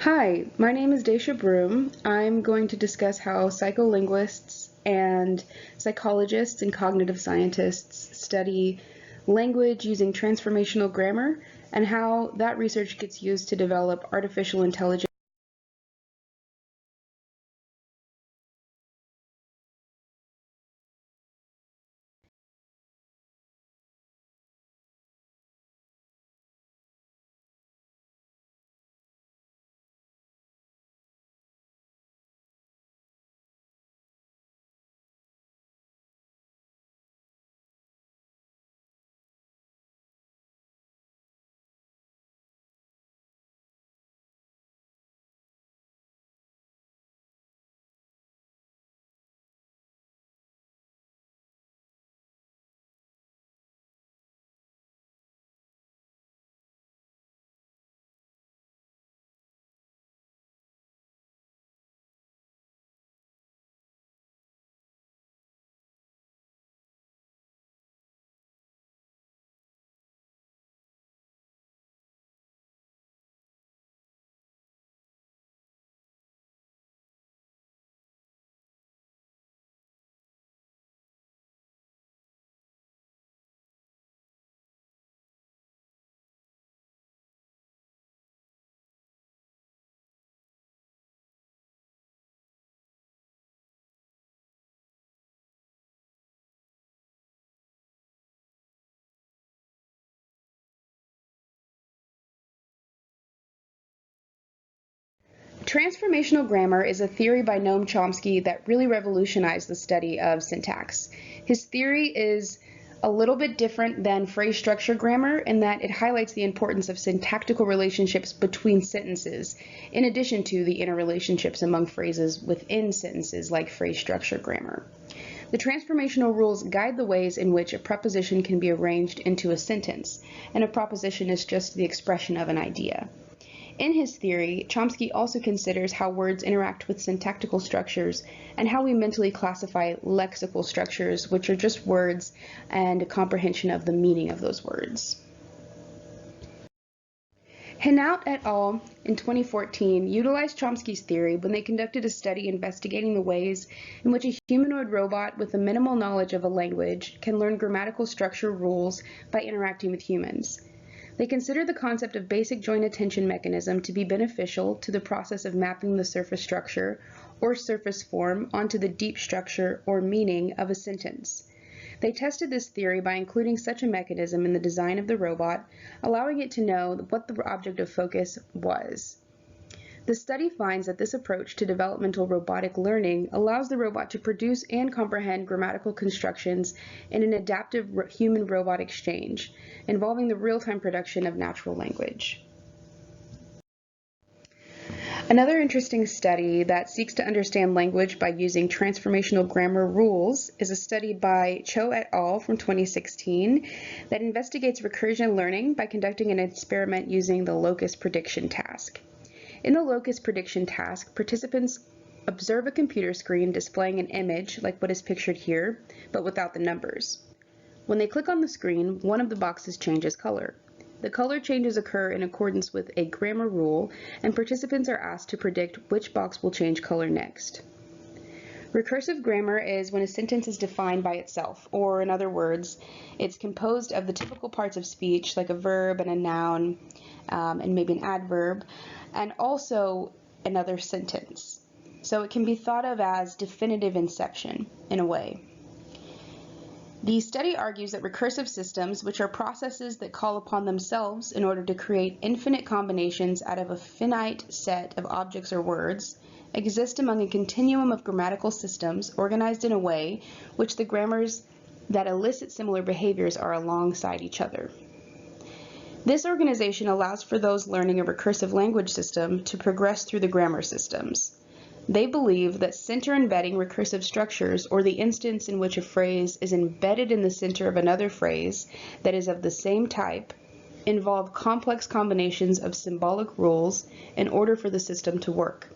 Hi, my name is Daisha Broom. I'm going to discuss how psycholinguists and psychologists and cognitive scientists study language using transformational grammar and how that research gets used to develop artificial intelligence. Transformational grammar is a theory by Noam Chomsky that really revolutionized the study of syntax. His theory is a little bit different than phrase structure grammar in that it highlights the importance of syntactical relationships between sentences, in addition to the interrelationships among phrases within sentences like phrase structure grammar. The transformational rules guide the ways in which a preposition can be arranged into a sentence, and a proposition is just the expression of an idea. In his theory, Chomsky also considers how words interact with syntactical structures and how we mentally classify lexical structures, which are just words and a comprehension of the meaning of those words. Hinaut et al. In 2014 utilized Chomsky's theory when they conducted a study investigating the ways in which a humanoid robot with a minimal knowledge of a language can learn grammatical structure rules by interacting with humans. They consider the concept of basic joint attention mechanism to be beneficial to the process of mapping the surface structure or surface form onto the deep structure or meaning of a sentence. They tested this theory by including such a mechanism in the design of the robot, allowing it to know what the object of focus was. The study finds that this approach to developmental robotic learning allows the robot to produce and comprehend grammatical constructions in an adaptive human-robot exchange, involving the real-time production of natural language. Another interesting study that seeks to understand language by using transformational grammar rules is a study by Cho et al. From 2016 that investigates recursion learning by conducting an experiment using the locus prediction task. In the locus prediction task, participants observe a computer screen displaying an image like what is pictured here, but without the numbers. When they click on the screen, one of the boxes changes color. The color changes occur in accordance with a grammar rule, and participants are asked to predict which box will change color next. Recursive grammar is when a sentence is defined by itself, or in other words, it's composed of the typical parts of speech like a verb and a noun, and maybe an adverb, and also another sentence. So it can be thought of as definitive inception in a way. The study argues that recursive systems, which are processes that call upon themselves in order to create infinite combinations out of a finite set of objects or words, exist among a continuum of grammatical systems organized in a way which the grammars that elicit similar behaviors are alongside each other. This organization allows for those learning a recursive language system to progress through the grammar systems. They believe that center embedding recursive structures, or the instance in which a phrase is embedded in the center of another phrase that is of the same type, involve complex combinations of symbolic rules in order for the system to work.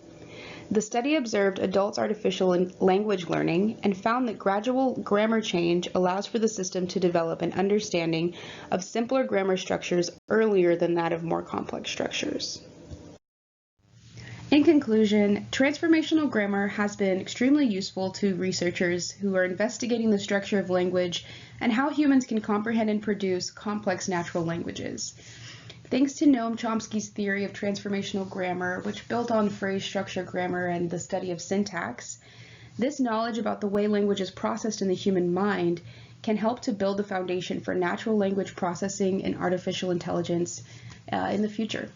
The study observed adults' artificial language learning and found that gradual grammar change allows for the system to develop an understanding of simpler grammar structures earlier than that of more complex structures. In conclusion, transformational grammar has been extremely useful to researchers who are investigating the structure of language and how humans can comprehend and produce complex natural languages. Thanks to Noam Chomsky's theory of transformational grammar, which built on phrase structure grammar and the study of syntax, this knowledge about the way language is processed in the human mind can help to build the foundation for natural language processing and artificial intelligence in the future.